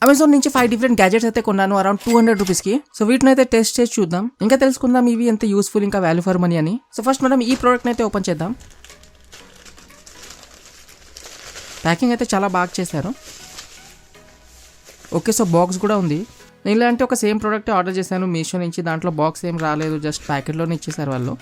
Amazon నుంచి 5 different gadgets అయితే కొన్నాను అరౌండ్ 200 రూపీస్కి. సో వీటిని అయితే టెస్ట్ చేసి చూద్దాం, ఇంకా తెలుసుకుందాం ఇవి ఎంత యూస్ఫుల్ ఇంకా వాల్యూ ఫర్ మనీ అని. సో ఫస్ట్ మనం ఈ ప్రోడక్ట్ని అయితే ఓపెన్ చేద్దాం. ప్యాకింగ్ అయితే చాలా బాగా చేశారు. ఓకే, సో బాక్స్ కూడా ఉంది. నేను ఇలాంటి ఒక సేమ్ ప్రోడక్ట్ ఆర్డర్ చేశాను మీషో నుంచి, దాంట్లో బాక్స్ ఏం రాలేదు, జస్ట్ ప్యాకెట్లోనే ఇచ్చేసారు వాళ్ళు.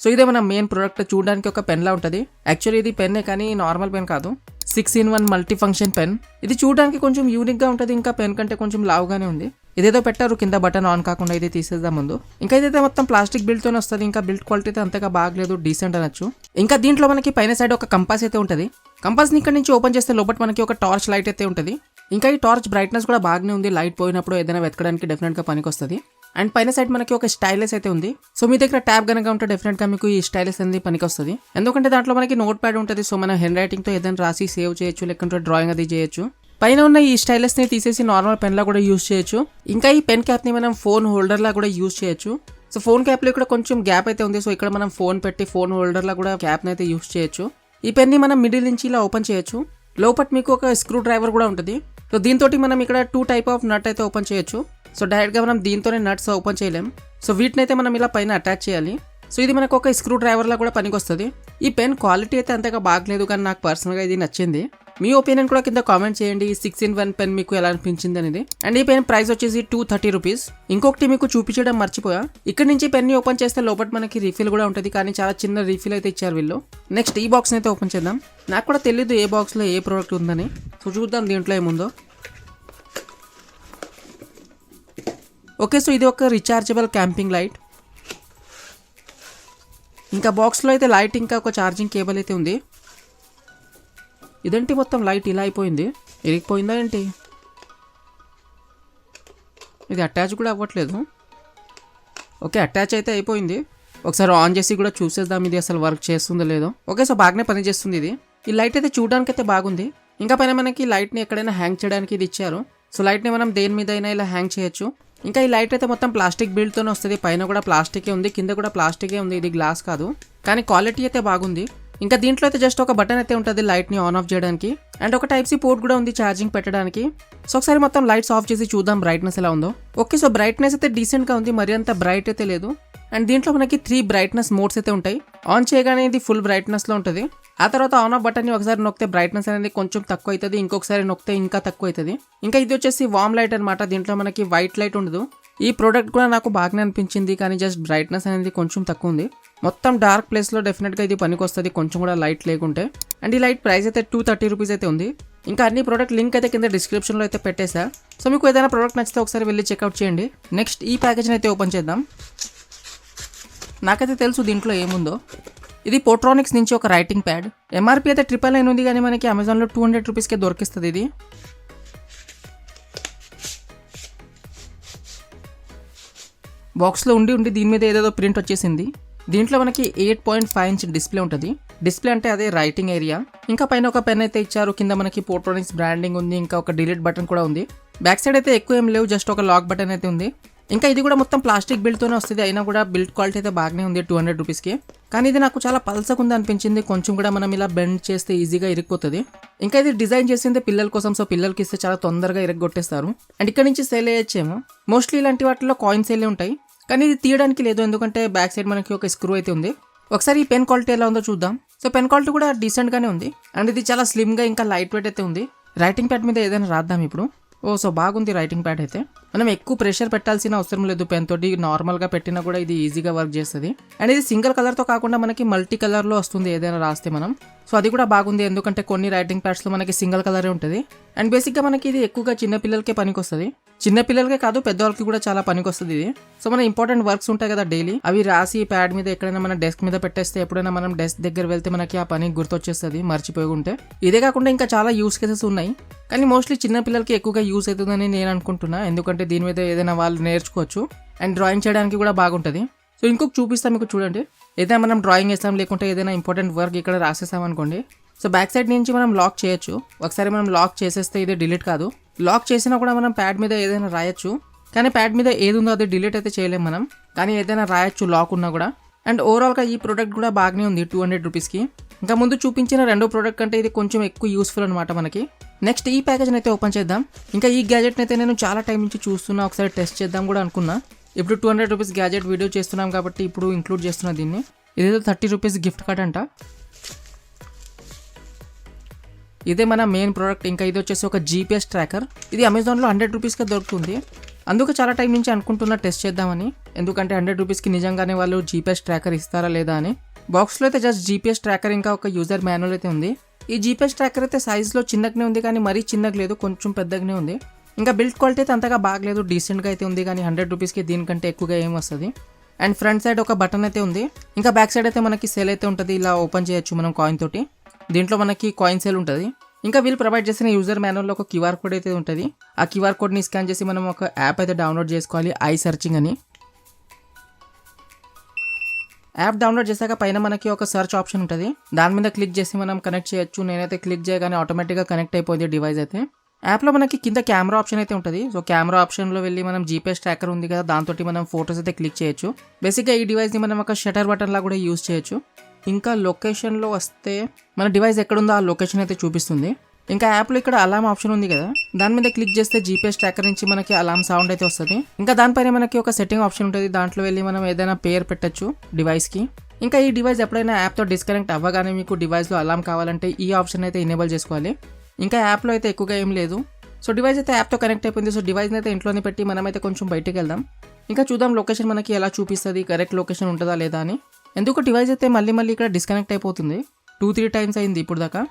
సో ఇదే మన మెయిన్ ప్రోడక్ట్. చూడడానికి ఒక పెన్లా ఉంటుంది. యాక్చువల్లీ ఇది పెన్నే కానీ నార్మల్ పెన్ కాదు, 6-in-1 మల్టీ ఫంక్షన్ పెన్. ఇది చూడడానికి కొంచెం యూనిక్గా ఉంటుంది, ఇంకా పెన్ కంటే కొంచెం లావుగానే ఉంది. ఇదేదో పెట్టారు కింద బటన్ ఆన్ కాకుండా, ఇది తీసేద్దాం ముందు. ఇంకా ఇదైతే మొత్తం ప్లాస్టిక్ బిల్డ్తోనే వస్తుంది, ఇంకా బిల్డ్ క్వాలిటీ అయితే అంతగా బాగలేదు, డీసెంట్ అనొచ్చు. ఇంకా దీంట్లో మనకి పైన సైడ్ ఒక కంపాస్ అయితే ఉంటుంది. కంపాస్ని ఇక్కడ నుంచి ఓపెన్ చేస్తే లోపల మనకి ఒక టార్చ్ లైట్ అయితే ఉంటుంది. ఇంకా ఈ టార్చ్ బ్రైట్నెస్ కూడా బాగానే ఉంది, లైట్ పోయినప్పుడు ఏదైనా వెతకడానికి డెఫినెట్గా పనికి వస్తుంది. అండ్ పైన సైడ్ మనకి ఒక స్టైలెస్ అయితే ఉంది. సో మీ దగ్గర ట్యాబ్ కనుక ఉంటే డెఫినెట్గా మీకు ఈ స్టైలెస్ అనేది పనికి వస్తుంది, ఎందుకంటే దాంట్లో మనకి నోట్ ప్యాడ్ ఉంటుంది. సో మన హ్యాండ్ రైటింగ్తో ఏదైనా రాసి సేవ్ చేయొచ్చు, లేకుంటే డ్రాయింగ్ అది చేయొచ్చు. పైన ఉన్న ఈ స్టైలెస్ని తీసేసి నార్మల్ పెన్లా కూడా యూజ్ చేయొచ్చు. ఇంకా ఈ పెన్ క్యాప్ని మనం ఫోన్ హోల్డర్లా కూడా యూజ్ చేయొచ్చు. సో ఫోన్ క్యాప్లో ఇక్కడ కొంచెం గ్యాప్ అయితే ఉంది, సో ఇక్కడ మనం ఫోన్ పెట్టి ఫోన్ హోల్డర్లా కూడా క్యాప్ని అయితే యూజ్ చేయొచ్చు. ఈ పెన్ని మనం మిడిల్ నుంచి ఇలా ఓపెన్ చేయొచ్చు. లోపల మీకు ఒక స్క్రూ డ్రైవర్ కూడా ఉంటుంది. సో దీంతో మనం ఇక్కడ 2 టైప్ ఆఫ్ నట్ అయితే ఓపెన్ చేయొచ్చు. సో డైరెక్ట్గా మనం దీంతోనే నట్స్ ఓపెన్ చేయలేం. సో వీటిని అయితే మనం ఇలా పైన అటాచ్ చేయాలి. సో ఇది మనకు ఒక స్క్రూ డ్రైవర్లా కూడా పనికి వస్తుంది. ఈ పెన్ క్వాలిటీ అయితే అంతగా బాగలేదు, కానీ నాకు పర్సనల్గా ఇది నచ్చింది. మీ ఒపీనియన్ కూడా కింద కామెంట్ చేయండి. 6-in-1 పెన్ మీకు ఎలా అనిపించింది అనేది. అండ్ ఈ పెన్ ప్రైస్ వచ్చేసి 230 రూపీస్. ఇంకొకటి మీకు చూపించడం మర్చిపోయా, ఇక్కడ నుంచి పెన్ని ఓపెన్ చేస్తే లోపల మనకి రీఫిల్ కూడా ఉంటుంది, కానీ చాలా చిన్న రీఫిల్ అయితే ఇచ్చారు వీళ్ళు. నెక్స్ట్ ఈ బాక్స్ని అయితే ఓపెన్ చేద్దాం. నాకు కూడా తెలియదు ఏ బాక్స్లో ఏ ప్రోడక్ట్ ఉందని. సో చూద్దాం దీంట్లో ఏముందో. ఓకే, సో ఇది ఒక రీఛార్జబుల్ క్యాంపింగ్ లైట్. ఇంకా బాక్స్లో అయితే లైట్ ఇంకా ఒక ఛార్జింగ్ కేబుల్ అయితే ఉంది. ఇదేంటి మొత్తం లైట్ ఇలా అయిపోయింది, ఇరిగిపోయిందా ఏంటి? ఇది అటాచ్ కూడా అవ్వట్లేదు. ఓకే, అటాచ్ అయితే అయిపోయింది. ఒకసారి ఆన్ చేసి కూడా చూసేద్దాం ఇది అసలు వర్క్ చేస్తుందో లేదో. ఓకే, సో బాగానే పనిచేస్తుంది ఇది. ఈ లైట్ అయితే చూడడానికి అయితే బాగుంది. ఇంకా పైన మనకి లైట్ని ఎక్కడైనా హ్యాంగ్ చేయడానికి ఇది ఇచ్చారు. సో లైట్ని మనం దేని మీద అయినా ఇలా హ్యాంగ్ చేయొచ్చు. ఇంకా ఈ లైట్ అయితే మొత్తం ప్లాస్టిక్ బిల్డ్తోనే వస్తుంది. పైన కూడా ప్లాస్టికే ఉంది, కింద కూడా ప్లాస్టికే ఉంది. ఇది గ్లాస్ కాదు, కానీ క్వాలిటీ అయితే బాగుంది. ఇంకా దీంట్లో అయితే జస్ట్ ఒక బటన్ అయితే ఉంటుంది లైట్ని ఆన్ ఆఫ్ చేయడానికి. అండ్ ఒక టైప్ సి పోర్ట్ కూడా ఉంది ఛార్జింగ్ పెట్టడానికి. సో ఒకసారి మొత్తం లైట్స్ ఆఫ్ చేసి చూద్దాం బ్రైట్నెస్ ఎలా ఉందో. ఓకే, సో బ్రైట్నెస్ అయితే డీసెంట్గా ఉంది, మరి అంత బ్రైట్ అయితే లేదు. అండ్ దీంట్లో మనకి 3 బ్రైట్నెస్ మోడ్స్ అయితే ఉంటాయి. ఆన్ చేయగానే ఇది ఫుల్ బ్రైట్నెస్లో ఉంటుంది. ఆ తర్వాత ఆన్ ఆఫ్ బటన్ని ఒకసారి నొక్కితే బ్రైట్నెస్ అనేది కొంచెం తక్కువ అవుతుంది, ఇంకొకసారి నొక్కితే ఇంకా తక్కువ అవుతుంది. ఇంకా ఇది వచ్చేసి వామ్ లైట్ అనమాట. దీంట్లో మనకి వైట్ లైట్ ఉండదు. ఈ ప్రోడక్ట్ కూడా నాకు బాగానే అనిపించింది, కానీ జస్ట్ బ్రైట్నెస్ అనేది కొంచెం తక్కువ ఉంది. మొత్తం డార్క్ ప్లేస్లో డెఫినెట్గా ఇది పనికి వస్తుంది, కొంచెం కూడా లైట్ లేకుంటే. అండ్ ఈ లైట్ ప్రైస్ అయితే 230 రూపీస్ అయితే ఉంది. ఇంకా అన్ని ప్రోడక్ట్ లింక్ అయితే కింద డిస్క్రిప్షన్లో అయితే పెట్టేసా. సో మీకు ఏదైనా ప్రోడక్ట్ నచ్చితే ఒకసారి వెళ్ళి చెక్అవుట్ చేయండి. నెక్స్ట్ ఈ ప్యాకేజ్ని అయితే ఓపెన్ చేద్దాం. నాకైతే తెలుసు దీంట్లో ఏముందో. ఇది పోట్రానిక్స్ నుంచి ఒక రైటింగ్ ప్యాడ్. ఎంఆర్పీ అయితే 999 ఉంది, కానీ మనకి అమెజాన్లో 200 రూపీస్కే దొరికిస్తుంది ఇది. బాక్స్లో ఉండి దీని మీద ఏదేదో ప్రింట్ వచ్చేసింది. దీంట్లో మనకి 8.5 ఇంచ్ డిస్ప్లే ఉంటుంది. డిస్ప్లే అంటే అదే రైటింగ్ ఏరియా. ఇంకా పైన ఒక పెన్ అయితే ఇచ్చారు, కింద మనకి పోట్రానిక్స్ బ్రాండింగ్ ఉంది, ఇంకా ఒక డిలీట్ బటన్ కూడా ఉంది. బ్యాక్ సైడ్ అయితే ఎక్కువ ఏం లేవు, జస్ట్ ఒక లాక్ బటన్ అయితే ఉంది. ఇంకా ఇది కూడా మొత్తం ప్లాస్టిక్ బిల్డ్తోనే వస్తుంది, అయినా కూడా బిల్డ్ క్వాలిటీ అయితే బాగానే ఉంది 200 రూపీస్కి. కానీ ఇది నాకు చాలా పల్సగా ఉంది అనిపించింది, కొంచెం కూడా మనం ఇలా బెండ్ చేస్తే ఈజీగా ఇరిగిపోతుంది. ఇంకా ఇది డిజైన్ చేసింది పిల్లల కోసం, సో పిల్లలకి ఇస్తే చాలా తొందరగా ఇరగొట్టేస్తారు. అండ్ ఇక్కడ నుంచి సేల్ అయ్యొచ్చేమో. మోస్ట్లీ ఇలాంటి వాటిలో కాయిన్ సేలే ఉంటాయి, కానీ ఇది తీయడానికి లేదు, ఎందుకంటే బ్యాక్ సైడ్ మనకి ఒక స్క్రూ అయితే ఉంది. ఒకసారి ఈ పెన్ క్వాలిటీ ఎలా ఉందో చూద్దాం. సో పెన్ క్వాలిటీ కూడా డీసెంట్గానే ఉంది. అండ్ ఇది చాలా స్లిమ్గా ఇంకా లైట్ వెయిట్ అయితే ఉంది. రైటింగ్ ప్యాడ్ మీద ఏదైనా రాద్దాం ఇప్పుడు. సో బాగుంది రైటింగ్ ప్యాడ్ అయితే. మనం ఎక్కువ ప్రెషర్ పెట్టాల్సిన అవసరం లేదు, పెన్ తోటి నార్మల్గా పెట్టినా కూడా ఇది ఈజీగా వర్క్ చేస్తుంది. అండ్ ఇది సింగిల్ కలర్తో కాకుండా మనకి మల్టీ కలర్లో వస్తుంది ఏదైనా రాస్తే మనం. సో అది కూడా బాగుంది, ఎందుకంటే కొన్ని రైటింగ్ ప్యాడ్స్లో మనకి సింగిల్ కలరే ఉంటుంది. అండ్ బేసిక్గా మనకి ఇది ఎక్కువగా చిన్నపిల్లలకే పనికి వస్తుంది. చిన్నపిల్లలకే కాదు, పెద్దవాళ్ళకి కూడా చాలా పనికి వస్తుంది ఇది. సో మన ఇంపార్టెంట్ వర్క్స్ ఉంటాయి కదా డైలీ, అవి రాసి ప్యాడ్ మీద ఎక్కడైనా మన డెస్క్ మీద పెట్టేస్తే ఎప్పుడైనా మనం డెస్క్ దగ్గర వెళ్తే మనకి ఆ పని గుర్తొచ్చేస్తుంది మర్చిపోయి ఉంటే. ఇదే కాకుండా ఇంకా చాలా యూస్ కేసెస్ ఉన్నాయి, కానీ మోస్ట్లీ చిన్నపిల్లలకి ఎక్కువగా యూస్ అవుతుందని నేను అనుకుంటున్నా, ఎందుకంటే దీని మీద ఏదైనా వాళ్ళు నేర్చుకోవచ్చు. అండ్ డ్రాయింగ్ చేయడానికి కూడా బాగుంటుంది. సో ఇంకొక చూపిస్తాం మీకు చూడండి. ఏదైనా మనం డ్రాయింగ్ వేస్తాం, లేకుంటే ఏదైనా ఇంపార్టెంట్ వర్క్ ఇక్కడ రాసేసాం అనుకోండి. సో బ్యాక్ సైడ్ నుంచి మనం లాక్ చేయొచ్చు. ఒకసారి మనం లాక్ చేసేస్తే ఇది డిలీట్ కాదు. లాక్ చేసినా కూడా మనం ప్యాడ్ మీద ఏదైనా రాయొచ్చు, కానీ ప్యాడ్ మీద ఏది ఉందో అది డిలీట్ అయితే చేయలేం మనం, కానీ ఏదైనా రాయొచ్చు లాక్ ఉన్నా కూడా. అండ్ ఓవరాల్గా ఈ ప్రోడక్ట్ కూడా బాగానే ఉంది 200 రూపీస్కి. ఇంకా ముందు చూపించిన రెండో ప్రోడక్ట్ కంటే ఇది కొంచెం ఎక్కువ యూస్ఫుల్ అనమాట మనకి. నెక్స్ట్ ఈ ప్యాకేజ్ని అయితే ఓపెన్ చేద్దాం. ఇంకా ఈ గ్యాజెట్ని అయితే నేను చాలా టైం నుంచి చూస్తున్నా, ఒకసారి టెస్ట్ చేద్దాం కూడా అనుకున్నా. ఇప్పుడు 200 రూపీస్ గ్యాజెట్ వీడియో చేస్తున్నాం కాబట్టి ఇప్పుడు ఇంక్లూడ్ చేస్తున్నా దీన్ని. ఇదేదో 30 రూపీస్ గిఫ్ట్ కార్డ్ అంట. ఇదే మన మెయిన్ ప్రోడక్ట్. ఇంకా ఇది వచ్చేసి ఒక GPS ట్రాకర్. ఇది అమెజాన్లో 100 రూపీస్కే దొరుకుతుంది. అందుకు చాలా టైం నుంచి అనుకుంటున్నా టెస్ట్ చేద్దామని, ఎందుకంటే 100 రూపీస్కి నిజంగానే వాళ్ళు GPS ట్రాకర్ ఇస్తారా లేదా అని. బాక్స్లో అయితే జస్ట్ GPS ట్రాకర్ ఇంకా ఒక యూజర్ మాన్యువల్ అయితే ఉంది. ఈ GPS ట్రాకర్ అయితే సైజ్లో చిన్నగానే ఉంది, కానీ మరీ చిన్నగా లేదు, కొంచెం పెద్దగానే ఉంది. ఇంకా బిల్డ్ క్వాలిటీ అయితే అంతగా బాగలేదు, డీసెంట్గా అయితే ఉంది, కానీ 100 రూపీస్కి దీనికంటే ఎక్కువగా ఏం వస్తుంది. అండ్ ఫ్రంట్ సైడ్ ఒక బటన్ అయితే ఉంది. ఇంకా బ్యాక్ సైడ్ అయితే మనకి సెల్ అయితే ఉంటుంది, ఇలా ఓపెన్ చేయొచ్చు మనం కాయిన్ తోటి. దీంట్లో మనకి కాయిన్ సెల్ ఉంటుంది. ఇంకా వీళ్ళు ప్రొవైడ్ చేసిన యూజర్ మాన్యువల్లో ఒక QR కోడ్ అయితే ఉంటుంది. ఆ QR కోడ్ని స్కాన్ చేసి మనం ఒక యాప్ అయితే డౌన్లోడ్ చేసుకోవాలి, ఐ సర్చింగ్ అని. యాప్ డౌన్లోడ్ చేశాక పైన మనకి ఒక సెర్చ్ ఆప్షన్ ఉంటుంది, దాని మీద క్లిక్ చేసి మనం కనెక్ట్ చేయొచ్చు. నేనైతే క్లిక్ చేయగానే ఆటోమేటిక్గా కనెక్ట్ అయిపోయింది డివైస్ అయితే. యాప్లో మనకి కింద కెమెరా ఆప్షన్ అయితే ఉంటుంది. సో కెమెరా ఆప్షన్లో వెళ్ళి మనం GPS ట్రాకర్ ఉంది కదా, దాంతో మనం ఫోటోస్ అయితే క్లిక్ చేయొచ్చు. బేసిక్గా ఈ డివైస్ని మనం ఒక షటర్ బటన్ లా కూడా యూజ్ చేయొచ్చు. ఇంకా లొకేషన్లో వస్తే మన డివైస్ ఎక్కడుందో ఆ లొకేషన్ అయితే చూపిస్తుంది. ఇంకా యాప్లో ఇక్కడ అలారం ఆప్షన్ ఉంది కదా, దాని మీద క్లిక్ చేస్తే GPS ట్రాకర్ నుంచి మనకి అలారం సౌండ్ అయితే వస్తుంది. ఇంకా దానిపైన మనకి ఒక సెట్టింగ్ ఆప్షన్ ఉంటుంది, దాంట్లో వెళ్ళి మనం ఏదైనా పేరు పెట్టచ్చు డివైస్కి. ఇంకా ఈ డివైస్ ఎప్పుడైనా యాప్తో డిస్కనెక్ట్ అవ్వగానే మీకు డివైస్లో అలారం కావాలంటే ఈ ఆప్షన్ అయితే ఎనేబుల్ చేసుకోవాలి. ఇంకా యాప్లో అయితే ఎక్కువగా ఏం లేదు. సో డివైస్ అయితే యాప్తో కనెక్ట్ అయిపోయింది. సో డివైస్ని అయితే ఇంట్లోనే పెట్టి మనమైతే కొంచెం బయటికి వెళ్దాం. ఇంకా చూద్దాం లొకేషన్ మనకి ఎలా చూపిస్తుంది, కరెక్ట్ లొకేషన్ ఉంటుందా లేదా అని. ఎందుకు డివైస్ అయితే మళ్ళీ ఇక్కడ డిస్కనెక్ట్ అయిపోతుంది. 2-3 టైమ్స్ అయింది ఇప్పుడు దాకా.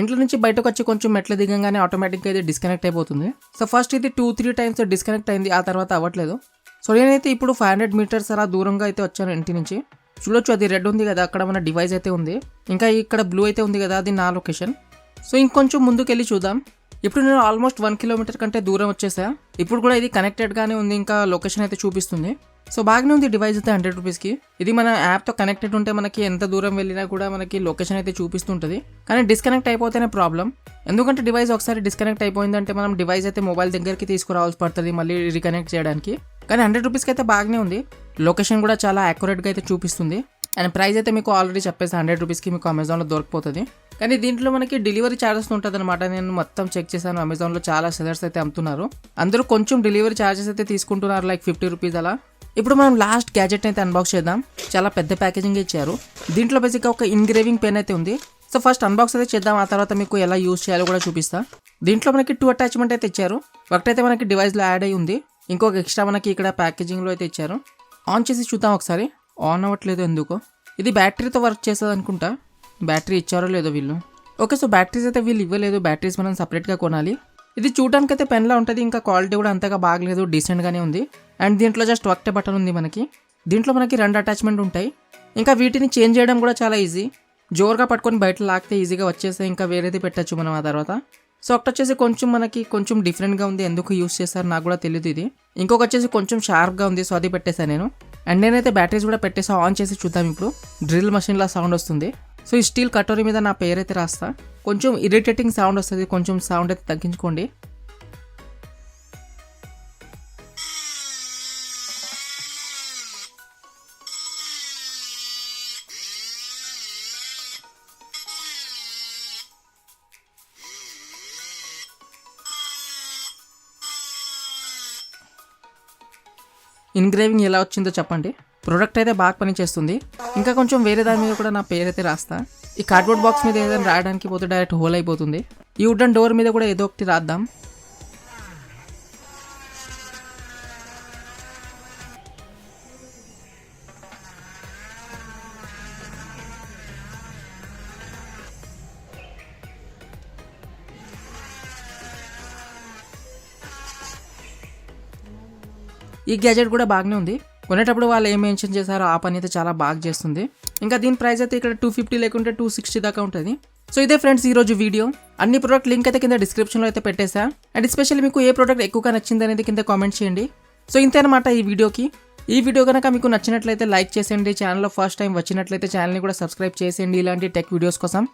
ఇంట్లో నుంచి బయటకు వచ్చి కొంచెం మెట్లు దిగంగానే ఆటోమేటిక్గా అయితే డిస్కనెక్ట్ అయిపోతుంది. సో ఫస్ట్ ఇది 2-3 టైమ్స్ డిస్కనెక్ట్ అయింది, ఆ తర్వాత అవ్వట్లేదు. సో నేనైతే ఇప్పుడు 500 మీటర్స్ అలా దూరంగా అయితే వచ్చాను ఇంటి నుంచి. చూడొచ్చు అది రెడ్ ఉంది కదా, అక్కడ మన డివైస్ అయితే ఉంది. ఇంకా ఇక్కడ బ్లూ అయితే ఉంది కదా, అది నా లొకేషన్. సో ఇంకొంచెం ముందుకు వెళ్ళి చూద్దాం. ఇప్పుడు నేను ఆల్మోస్ట్ 1 కిలోమీటర్ కంటే దూరం వచ్చేసా. ఇప్పుడు కూడా ఇది కనెక్టెడ్గానే ఉంది, ఇంకా లొకేషన్ అయితే చూపిస్తుంది. సో బాగానే ఉంది డివైస్ అయితే 100 రూపీస్కి. ఇది మన యాప్తో కనెక్టెడ్ ఉంటే మనకి ఎంత దూరం వెళ్ళినా కూడా మనకి లొకేషన్ అయితే చూపిస్తుంటుంది. కానీ డిస్కనెక్ట్ అయిపోతేనే ప్రాబ్లం. ఎందుకంటే డివైస్ ఒకసారి డిస్కనెక్ట్ అయిపోయిందంటే మనం డివైస్ అయితే మొబైల్ దగ్గరికి తీసుకురావాల్సి పడుతుంది మళ్ళీ రీకనెక్ట్ చేయడానికి. కానీ 100 రూపీస్కి అయితే బాగానే ఉంది. లొకేషన్ కూడా చాలా యాక్యురేట్గా అయితే చూపిస్తుంది. అండ్ ప్రైస్ అయితే మీకు ఆల్రెడీ చెప్పేసి 100 రూపీస్కి మీకు అమెజాన్లో దొరికిపోతుంది. కానీ దీంట్లో మనకి డెలివరీ ఛార్జెస్ ఉంటుంది అనమాట. నేను మొత్తం చెక్ చేశాను, అమెజాన్లో చాలా సెలర్స్ అయితే అమ్ముతున్నారు. అందరూ కొంచెం డెలివరీ ఛార్జెస్ అయితే తీసుకుంటున్నారు, లైక్ 50 రూపీస్ అలా. ఇప్పుడు మనం లాస్ట్ గ్యాజెట్ అయితే అన్బాక్స్ చేద్దాం. చాలా పెద్ద ప్యాకేజింగ్ ఇచ్చారు. దీంట్లో బేసిక్గా ఒక ఇంగ్రేవింగ్ పెన్ అయితే ఉంది. సో ఫస్ట్ అన్బాక్స్ అయితే చేద్దాం, ఆ తర్వాత మీకు ఎలా యూజ్ చేయాలో కూడా చూపిస్తా. దీంట్లో మనకి 2 అటాచ్మెంట్ అయితే ఇచ్చారు. ఒకటైతే మనకి డివైస్లో యాడ్ అయ్యి ఉంది, ఇంకొక ఎక్స్ట్రా మనకి ఇక్కడ ప్యాకేజింగ్లో అయితే ఇచ్చారు. ఆన్ చేసి చూద్దాం ఒకసారి. ఆన్ అవ్వట్లేదు ఎందుకో. ఇది బ్యాటరీతో వర్క్ చేస్తుంది అనుకుంటా. బ్యాటరీ ఇచ్చారో లేదో వీళ్ళు. ఓకే, సో బ్యాటరీస్ అయితే వీళ్ళు ఇవ్వలేదు, బ్యాటరీస్ మనం సపరేట్గా కొనాలి. ఇది చూడడానికి అయితే పెన్లా ఉంటుంది, ఇంకా క్వాలిటీ కూడా అంతగా బాగలేదు, డీసెంట్గానే ఉంది. అండ్ దీంట్లో జస్ట్ ఒకటే బటన్ ఉంది మనకి. దీంట్లో మనకి 2 అటాచ్మెంట్ ఉంటాయి. ఇంకా వీటిని చేంజ్ చేయడం కూడా చాలా ఈజీ. జోరుగా పట్టుకొని బయట లాగితే ఈజీగా వచ్చేస్తే ఇంకా వేరేది పెట్టచ్చు మనం ఆ తర్వాత. సో ఒకటి వచ్చేసి కొంచెం డిఫరెంట్గా ఉంది, ఎందుకు యూస్ చేస్తారు నాకు కూడా తెలియదు ఇది. ఇంకొక వచ్చేసి కొంచెం షార్ప్గా ఉంది, సో అది పెట్టేశాను నేను. అండ్ నేనైతే బ్యాటరీస్ కూడా పెట్టేసా. ఆన్ చేసి చూద్దాం. ఇప్పుడు డ్రిల్ మెషిన్లా సౌండ్ వస్తుంది. సో ఈ స్టీల్ కటోరీ మీద నా పేరు అయితే రాస్తా. కొంచెం ఇరిటేటింగ్ సౌండ్ వస్తుంది, కొంచెం సౌండ్ అయితే తగ్గించుకోండి. ఇన్గ్రేవింగ్ ఎలా వచ్చిందో చెప్పండి. ప్రోడక్ట్ అయితే బాగా పనిచేస్తుంది. ఇంకా కొంచెం వేరే దాని మీద కూడా నా పేరు అయితే రాస్తా. ఈ కార్డ్బోర్డ్ బాక్స్ మీద ఏదైనా రాయడానికి పోతే డైరెక్ట్ హోల్ అయిపోతుంది. ఈ వుడెన్ డోర్ మీద కూడా ఏదో ఒకటి రాద్దాం. ఈ గ్యాజెట్ కూడా బాగానే ఉంది. కొనేటప్పుడు వాళ్ళు ఏం మెన్షన్ చేశారో ఆ పని అయితే చాలా బాగా చేస్తుంది. ఇంకా దీని ప్రైస్ అయితే ఇక్కడ 250 లేకుంటే 260 దాకా ఉంటుంది. సో ఇదే ఫ్రెండ్స్ ఈరోజు వీడియో. అన్ని ప్రోడక్ట్ లింక్ అయితే కింద డిస్క్రిప్షన్లో అయితే పెట్టేసా. అండ్ ఎస్పెషల్లీ మీకు ఏ ప్రోడక్ట్ ఎక్కువగా నచ్చింది అనేది కింద కామెంట్ చేయండి. సో ఇంతేనమాట ఈ వీడియోకి. ఈ వీడియో కనుక మీకు నచ్చినట్లయితే లైక్ చేసేయండి. ఛానల్లో ఫస్ట్ టైం వచ్చినట్లయితే ఛానల్ని కూడా సబ్స్క్రైబ్ చేసేయండి ఇలాంటి టెక్ వీడియోస్ కోసం.